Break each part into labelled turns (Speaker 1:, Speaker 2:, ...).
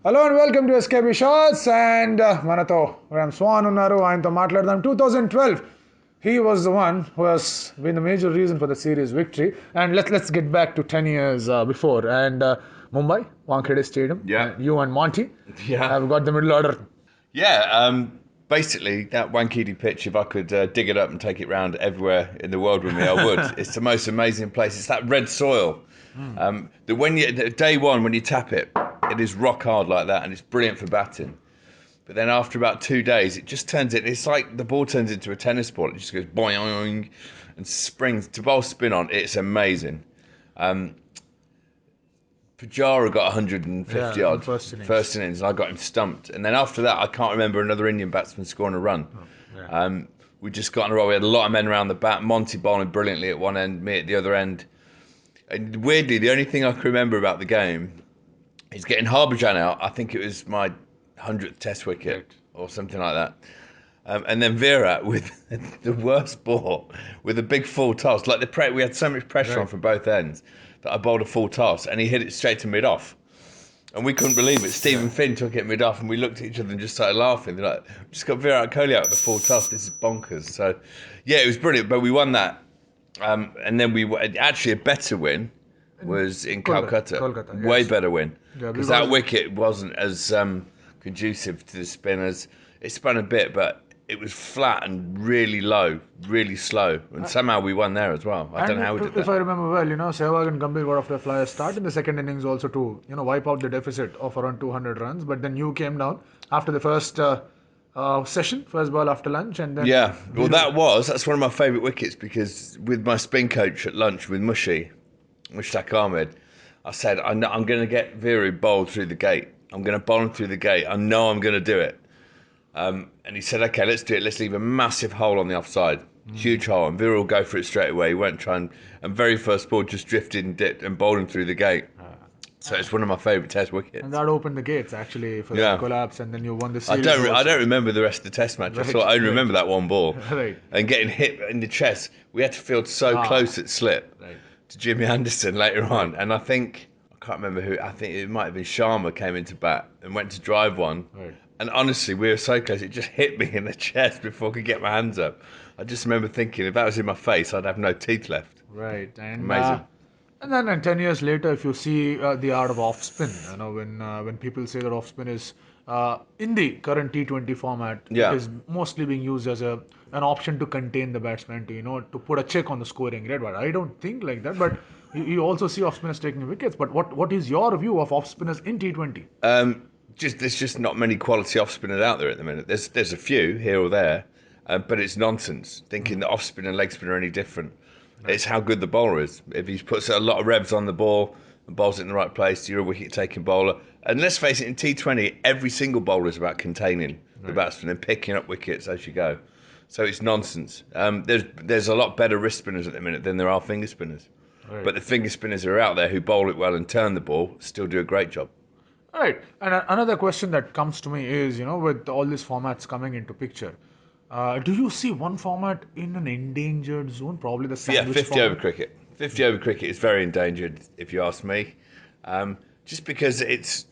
Speaker 1: Hello and welcome to SKB shorts and మనతో ram స్వాన్ ఉన్నారు. ఆయనతో మాట్లాడదాం. 2012 he was the one who has been the major reason for the series victory. And let's get back to 10 years before. And Mumbai, Wankhede Stadium.
Speaker 2: Yeah.
Speaker 1: You and Monty
Speaker 2: Yeah.
Speaker 1: have got the middle order.
Speaker 2: Yeah, basically that Wankidi pitch, if I could dig it up and take it round everywhere in the world with me, I would. It's the most amazing place. It's that red soil. That day one, when you tap it, it is rock hard like that, and it's brilliant for batting. But then after about 2 days, it just turns it. It's like the ball turns into a tennis ball. It just goes boing and springs to bowl spin on. It's amazing. Pujara got 150
Speaker 1: Yeah,
Speaker 2: odd
Speaker 1: first innings.
Speaker 2: and I got him stumped. And then after that, I can't remember another Indian batsman scoring a run. We just got in a row. We had a lot of men around the bat. Monty bowling brilliantly at one end, me at the other end. And weirdly, the only thing I can remember about the game is getting Harbhajan out. I think it was my 100th Test wicket or something like that. And then Virat with the worst ball with a big full toss. Like we had so much pressure on from both ends that I bowled a full toss and he hit it straight to mid-off. And we couldn't believe it. Stephen Finn took it mid-off and we looked at each other and just started laughing. They're like, just got Virat Kohli out with a full toss. This is bonkers. So, yeah, it was brilliant. But we won that. And then actually a better win was in Calcutta.
Speaker 1: Kolkata,
Speaker 2: Way
Speaker 1: yes.
Speaker 2: better win.
Speaker 1: Yeah,
Speaker 2: Because
Speaker 1: because
Speaker 2: that wicket wasn't as conducive to the spinners. It spun a bit, but it was flat and really low, really slow. And somehow we won there as well. I don't know how we did
Speaker 1: If
Speaker 2: that.
Speaker 1: I remember well, Sehwag and Gambhir got off to a flyer start in the second innings also to, wipe out the deficit of around 200 runs. But then you came down after the first session, first ball after lunch, and then
Speaker 2: Yeah, well, that's one of my favourite wickets because with my spin coach at lunch with Mushtaq Ahmed, I said, I'm going to get Viru bowled through the gate. I'm going to bowl him through the gate. I know I'm going to do it. And he said, okay, let's do it. Let's leave a massive hole on the offside. Huge hole. And Viru will go for it straight away. He won't try and very first ball just drifted and dipped and bowled him through the gate. So it's one of my favourite Test wickets.
Speaker 1: and that opened the gates actually for the collapse, and then you won the
Speaker 2: I
Speaker 1: series.
Speaker 2: don't remember the rest of the Test match.
Speaker 1: Right,
Speaker 2: I only remember that one ball.
Speaker 1: Right.
Speaker 2: And getting hit in the chest. We had to field so close at slip
Speaker 1: Right.
Speaker 2: to Jimmy Anderson later on. And I can't remember who, I think it might have been Sharma came into bat and went to drive one.
Speaker 1: Right.
Speaker 2: And honestly, we were so close, it just hit me in the chest before I could get my hands up. I just remember thinking, if that was in my face, I'd have no teeth left.
Speaker 1: Right, and
Speaker 2: Amazing.
Speaker 1: And then 10 years later, if you see the art of off spin, when people say that off spin is in the current T20 format,
Speaker 2: Yeah.
Speaker 1: it is mostly being used as an option to contain the batsman, to put a check on the scoring rate. But I don't think like that. But you also see off spinners taking wickets. But what is your view of off spinners in T20?
Speaker 2: There's just not many quality off spinners out there at the minute. There's a few here or there, but it's nonsense thinking that off spin and leg spin are any different. It's how good the bowler is. If he puts a lot of revs on the ball and bowls it in the right place, you're a wicket taking bowler. And let's face it, in T20, every single bowler is about containing the batsman and picking up wickets as you go. So it's nonsense. There's a lot better wrist spinners at the minute than there are finger spinners.
Speaker 1: Right.
Speaker 2: But the finger spinners who are out there who bowl it well and turn the ball still do a great job.
Speaker 1: Right. And another question that comes to me is, with all these formats coming into picture, do you see one format in an endangered zone? Probably the
Speaker 2: Yeah,
Speaker 1: sandwich
Speaker 2: 50 over cricket. 50 over cricket is very endangered, if you ask me. Just because it's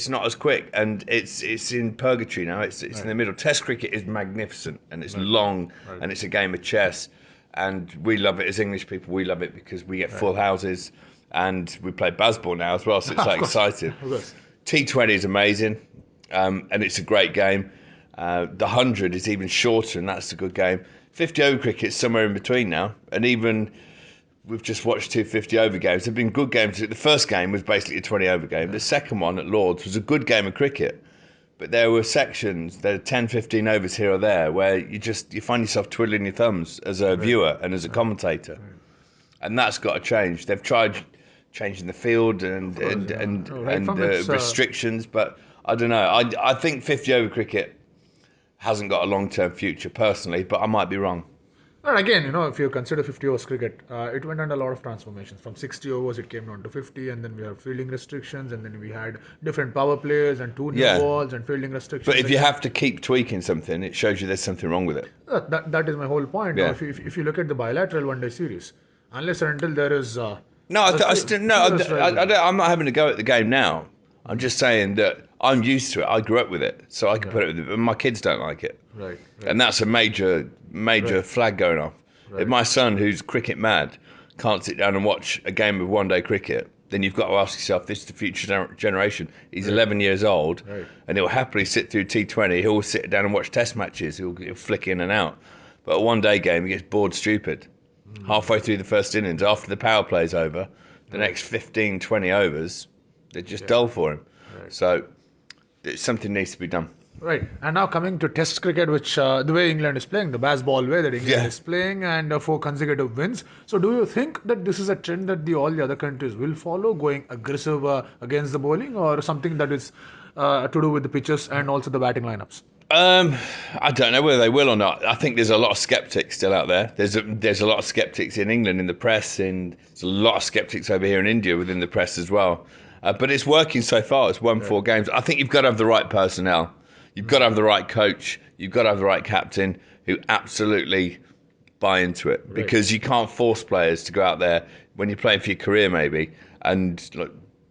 Speaker 2: not as quick and it's in purgatory now. It's in the middle. Test cricket is magnificent and it's long and it's a game of chess. And we love it as English people. We love it because we get full houses and we play baseball now as well. So it's like exciting.
Speaker 1: Of course.
Speaker 2: T20 is amazing and it's a great game. The 100 is even shorter and that's a good game. 50 over cricket is somewhere in between now. And even we've just watched two 50 over games. They've been good games. The first game was basically a 20 over game. The second one at Lord's was a good game of cricket. But there were sections, there are 10, 15 overs here or there where you find yourself twiddling your thumbs as a viewer and as a commentator. And that's got to change. They've tried changing the field and
Speaker 1: from its,
Speaker 2: restrictions, but I don't know. I think 50 over cricket hasn't got a long-term future personally, but I might be wrong.
Speaker 1: And again, if you consider 50 overs cricket, it went under a lot of transformations. From 60 overs, it came down to 50, and then we have fielding restrictions, and then we had different power plays and two new balls and fielding restrictions.
Speaker 2: But if you have to keep tweaking something, it shows you there's something wrong with it.
Speaker 1: That is my whole point.
Speaker 2: Yeah.
Speaker 1: If you look at the bilateral one-day series, unless and until there is...
Speaker 2: I'm not having a go at the game now. I'm just saying that I'm used to it. I grew up with it, so I can put it with it. But my kids don't like it.
Speaker 1: Right.
Speaker 2: And that's a major flag going off. If my son, who's cricket mad, can't sit down and watch a game of one-day cricket, then you've got to ask yourself, this is the future generation. He's 11 years old, and he'll happily sit through T20. He'll sit down and watch test matches. He'll flick in and out. But a one-day game, he gets bored stupid. Halfway through the first innings, after the power play's over, the next 15, 20 overs, they're just dull for him. So something needs to be done.
Speaker 1: Right. And now coming to Test cricket, which the way England is playing, the baseball way that England is playing, and 4 consecutive wins. So do you think that this is a trend that all the other countries will follow, going aggressive against the bowling, or something that is to do with the pitches and also the batting lineups?
Speaker 2: I don't know whether they will or not. I think there's a lot of skeptics still out there. There's a lot of skeptics in England in the press, and there's a lot of skeptics over here in India within the press as well. But it's working so far. It's won 4 games. I think you've got to have the right personnel. You've got to have the right coach. You've got to have the right captain who absolutely buy into it. Because you can't force players to go out there when you're playing for your career, maybe, and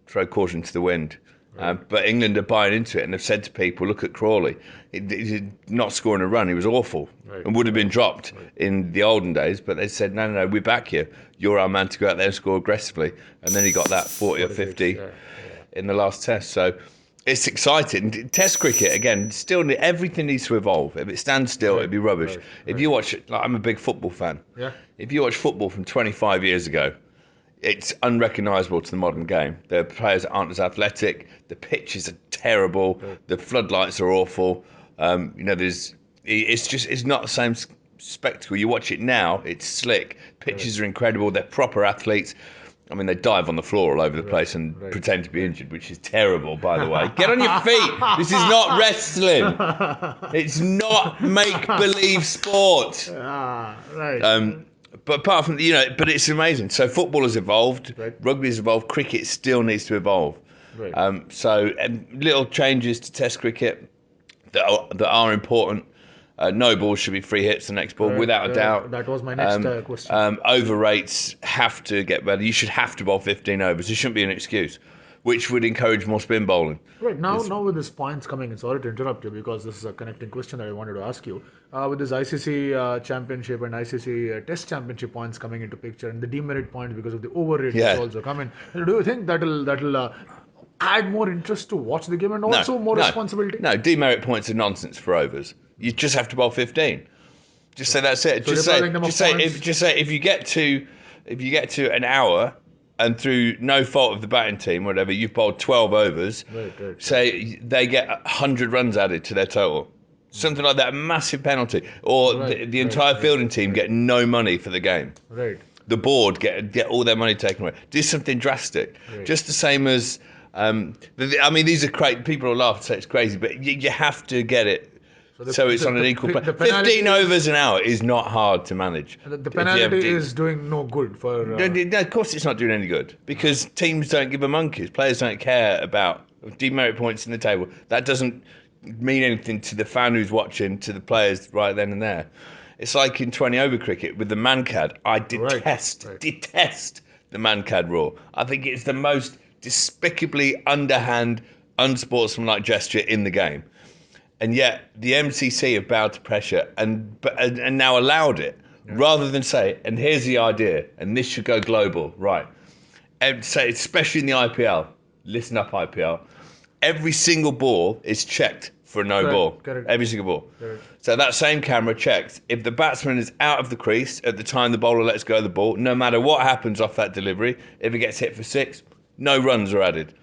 Speaker 2: throw caution to the wind. But England are buying into it, and they've said to people, look at Crawley. He's not scoring a run. He was awful and would have been dropped in the olden days. But they said, no, we're back here. You're our man to go out there and score aggressively. And then he got that 40 or 50 in the last test. So it's exciting. Test cricket, again, still everything needs to evolve. If it stands still, it'd be rubbish. If you watch, I'm a big football fan. If you watch football from 25 years ago, it's unrecognisable to the modern game. The players aren't as athletic. The pitches are terrible. The floodlights are awful. It's not the same spectacle. You watch it now, it's slick. Pitches are incredible. They're proper athletes. I mean, they dive on the floor all over the place and pretend to be injured, which is terrible, by the way. Get on your feet. This is not wrestling. It's not make-believe sport. But apart from, but it's amazing. So football has evolved. Rugby has evolved. Cricket still needs to evolve. So little changes to Test cricket that are important. No balls should be free hits the next ball, without a doubt.
Speaker 1: That was my next question.
Speaker 2: Over rates have to get better. You should have to bowl 15 overs. It shouldn't be an excuse, which would encourage more spin bowling.
Speaker 1: Right, now with these points coming in, sorry to interrupt you because this is a connecting question that I wanted to ask you. With this ICC Championship and ICC Test Championship points coming into picture, and the demerit points because of the overrate which also come in, do you think that'll add more interest to watch the game and also more responsibility?
Speaker 2: No, demerit points are nonsense for overs. You just have to bowl 15. Just say that's it.
Speaker 1: So
Speaker 2: just say if you get to an hour and through no fault of the batting team, whatever, you've bowled 12 overs, say they get 100 runs added to their total. Something like that, a massive penalty. Or the entire fielding team get no money for the game. The board get all their money taken away. Do something drastic. Just the same as, these are great. People will laugh and say it's crazy, but you have to get it. So it's on an equal play. 15 overs an hour is not hard to manage.
Speaker 1: The penalty is doing no good for...
Speaker 2: No, of course it's not doing any good because teams don't give a monkeys. Players don't care about demerit points in the table. That doesn't mean anything to the fan who's watching, to the players right then and there. It's like in 20 over cricket with the Mankad. I detest the Mankad rule. I think it's the most despicably underhand, unsportsmanlike gesture in the game. And yet the MCC have bowed to pressure and now allowed it, rather than say, and here's the idea, and this should go global, right? And say, especially in the IPL, listen up IPL, every single ball is checked for a no ball. Every single ball. So that same camera checks if the batsman is out of the crease at the time the bowler lets go of the ball, no matter what happens off that delivery, if it gets hit for 6, no runs are added.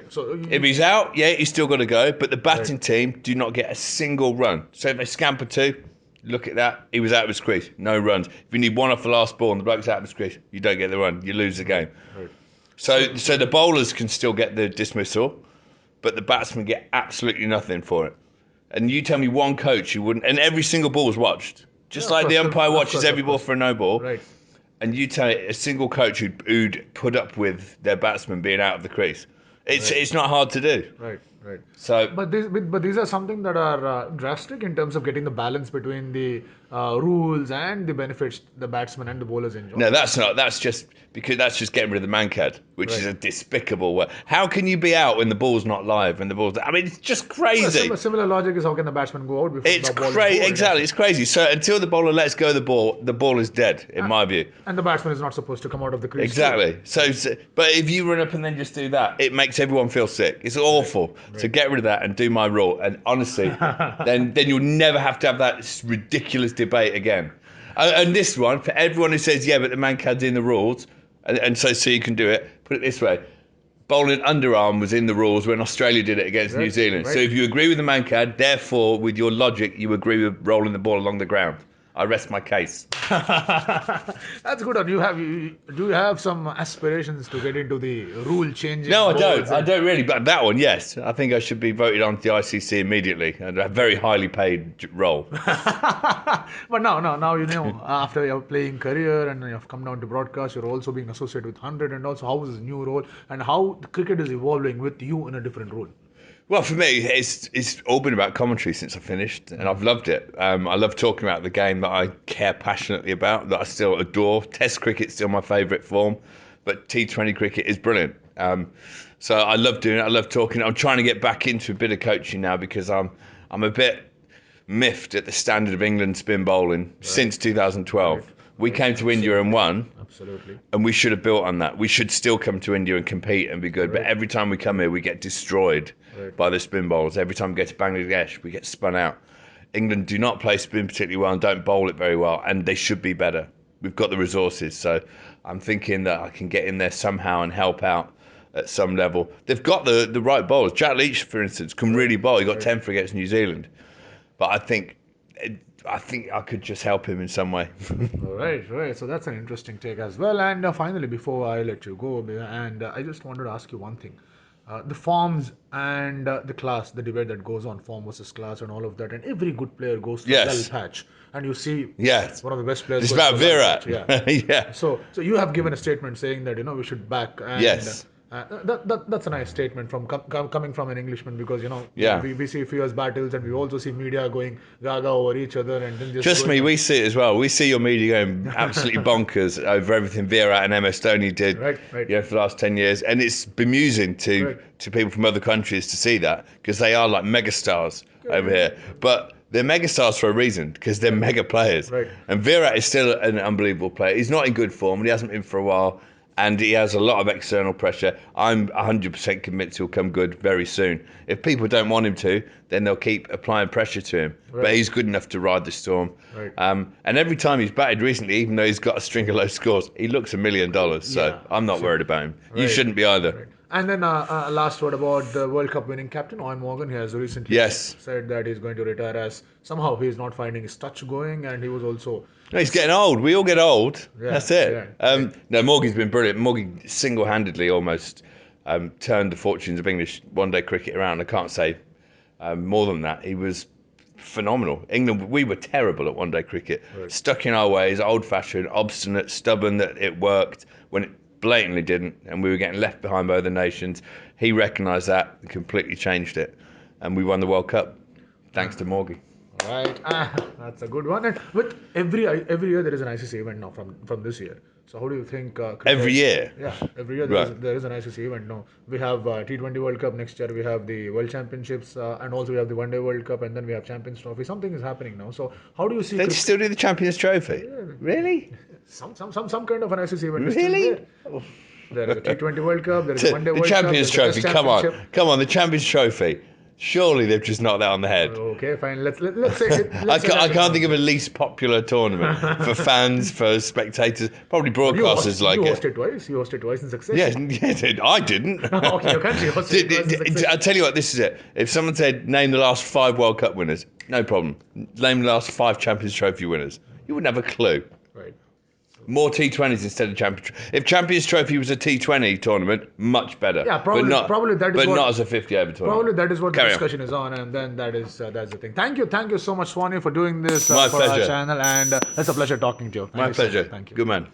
Speaker 1: So
Speaker 2: if he's out, he's still got to go. But the batting team do not get a single run. So if they scamper 2, look at that. He was out of his crease. No runs. If you need 1 off the last ball and the bloke's out of his crease, you don't get the run. You lose the game. So the bowlers can still get the dismissal, but the batsmen get absolutely nothing for it. And you tell me one coach who wouldn't... And every single ball is watched. Just like the umpire watches every ball for a no ball. And you tell me a single coach who'd put up with their batsman being out of the crease. It's not hard to do.
Speaker 1: Right.
Speaker 2: So
Speaker 1: But these are something that are drastic in terms of getting the balance between the rules and the benefits the batsman and the bowlers enjoy.
Speaker 2: no, that's not. That's just because that's just getting rid of the mankad, which is
Speaker 1: Right.
Speaker 2: a despicable way. How can you be out when the ball's not live? When the ball's, I mean, it's just
Speaker 1: Well,
Speaker 2: crazy.
Speaker 1: similar logic is how can the batsman go out before
Speaker 2: It's
Speaker 1: the ball is
Speaker 2: crazy.
Speaker 1: bowled,
Speaker 2: Exactly, it's crazy. So until the bowler lets go of the ball is dead, in my view.
Speaker 1: and the batsman is not supposed to come out of the crease.
Speaker 2: Exactly. So, but if you run up and then just do that, it makes everyone feel sick. It's awful. So get rid of that and do my rule. And honestly, then you'll never have to have that ridiculous debate again. And this one, for everyone who says, yeah, but the mankad's in the rules, and so you can do it, put it this way. Bowling underarm was in the rules when Australia did it against New Zealand.
Speaker 1: right.
Speaker 2: So if you agree with the mankad, therefore, with your logic, you agree with rolling the ball along the ground. I rest my case.
Speaker 1: That's good. Do you have some aspirations to get into the rule changing?
Speaker 2: No, I don't.
Speaker 1: boards
Speaker 2: I
Speaker 1: and-
Speaker 2: don't really. But that one, yes. I think I should be voted on to the ICC immediately and a very highly paid role.
Speaker 1: But now you know after your playing career and you've come down to broadcast, you're also being associated with 100 and also how is this new role and how the cricket is evolving with you in a different role.
Speaker 2: Well, for me, it's all been about commentary since I finished, and I've loved it. I love talking about the game that I care passionately about, that I still adore. Test cricket's still my favourite form, but T20 cricket is brilliant. So I love doing it. I love talking. I'm trying to get back into a bit of coaching now because I'm a bit miffed at the standard of England spin bowling since 2012. We came to India and won.
Speaker 1: Absolutely.
Speaker 2: And we should have built on that. We should still come to India and compete and be good. But every time we come here, we get destroyed by the spin bowlers. Every time we get to Bangladesh, we get spun out. England do not play spin particularly well and don't bowl it very well. And they should be better. We've got the resources. So I'm thinking that I can get in there somehow and help out at some level. They've got the right bowlers. Jack Leach, for instance, can really bowl. He got 10 for against New Zealand. But I think I could just help him in some way.
Speaker 1: Right. So that's an interesting take as well. And finally, before I let you go, and I just wanted to ask you one thing. The forms and the class, the debate that goes on, form versus class and all of that. And every good player goes through a
Speaker 2: Yes.
Speaker 1: dull patch. And you see
Speaker 2: Yes.
Speaker 1: one of the best players.
Speaker 2: It's
Speaker 1: goes
Speaker 2: about
Speaker 1: through a dull
Speaker 2: Virat.
Speaker 1: patch. Yeah.
Speaker 2: Yeah.
Speaker 1: So you have given a statement saying that, we should back. And,
Speaker 2: Yes.
Speaker 1: That's a nice statement from coming from an Englishman because,
Speaker 2: Yeah.
Speaker 1: we see fierce battles and we also see media going gaga over each other and then just
Speaker 2: Trust
Speaker 1: going
Speaker 2: me,
Speaker 1: on.
Speaker 2: we see it as well. We see your media going absolutely bonkers over everything Virat and MS Dhoni did
Speaker 1: Right.
Speaker 2: for the last 10 years. And it's bemusing to
Speaker 1: Right.
Speaker 2: people from other countries to see that because they are like megastars over here. But they're megastars for a reason because they're mega players.
Speaker 1: Right.
Speaker 2: And Virat is still an unbelievable player. He's not in good form and he hasn't been for a while. And he has a lot of external pressure. I'm 100% convinced he'll come good very soon. If people don't want him to, then they'll keep applying pressure to him.
Speaker 1: Right.
Speaker 2: But he's good enough to ride the storm.
Speaker 1: Right.
Speaker 2: And every time he's batted recently, even though he's got a string of low scores, he looks $1 million. So
Speaker 1: Yeah.
Speaker 2: I'm not worried about him. You
Speaker 1: Right.
Speaker 2: shouldn't be either.
Speaker 1: Right. And then last word about the World Cup winning captain, Eoin Morgan. He has recently
Speaker 2: Yes.
Speaker 1: said that he's going to retire as somehow he's not finding his touch going and he was also...
Speaker 2: No, he's getting old. We all get old.
Speaker 1: Yeah,
Speaker 2: That's it.
Speaker 1: yeah.
Speaker 2: No, Morgan's been brilliant. Morgan single-handedly almost turned the fortunes of English one-day cricket around. I can't say more than that. He was phenomenal. England, we were terrible at one-day cricket.
Speaker 1: Right.
Speaker 2: Stuck in our ways, old-fashioned, obstinate, stubborn that it worked when it blatantly didn't, and we were getting left behind by other nations. He recognised that and completely changed it. And we won the World Cup thanks to Morgie.
Speaker 1: Right. That's a good one. And with every year there is an ICC event now from this year. So how do you think... cricket-
Speaker 2: Every year?
Speaker 1: Yeah, every year
Speaker 2: Right.
Speaker 1: there is an ICC event now. We have T20 World Cup next year. We have the World Championships and also we have the One Day World Cup and then we have Champions Trophy. Something is happening now. So how do you see...
Speaker 2: They still do the Champions Trophy? Really?
Speaker 1: Some kind of an ICC event. is still
Speaker 2: Really?
Speaker 1: there. There is a T20 World Cup. There is a One Day
Speaker 2: The
Speaker 1: World Cup.
Speaker 2: Champions
Speaker 1: there's a
Speaker 2: Trophy,
Speaker 1: Test
Speaker 2: come on.
Speaker 1: Championship.
Speaker 2: Come on, the Champions Trophy. Surely they've just knocked that on the head.
Speaker 1: Okay, fine. Let's say.
Speaker 2: I can't think of a least popular tournament for fans, for spectators, probably broadcasters like
Speaker 1: you
Speaker 2: it.
Speaker 1: hosted twice. You hosted twice in succession.
Speaker 2: Yeah, I didn't.
Speaker 1: Okay, your country hosted twice in succession.
Speaker 2: I tell you what, this is it. If someone said, name the last 5 World Cup winners, no problem. Name the last 5 Champions Trophy winners. You wouldn't have a clue.
Speaker 1: Right.
Speaker 2: More T20s instead of Champions. If Champions Trophy was a T20 tournament, much better.
Speaker 1: Yeah, probably that is
Speaker 2: but
Speaker 1: what,
Speaker 2: not as a 50-over tournament.
Speaker 1: Probably that is what
Speaker 2: Carry
Speaker 1: the
Speaker 2: on.
Speaker 1: discussion is on, and then that's the thing. Thank you so much, Swanee, for doing this
Speaker 2: My
Speaker 1: for our
Speaker 2: pleasure.
Speaker 1: channel, and it's a pleasure talking to you. Thank
Speaker 2: My
Speaker 1: you so much.
Speaker 2: pleasure.
Speaker 1: Thank you.
Speaker 2: Good man.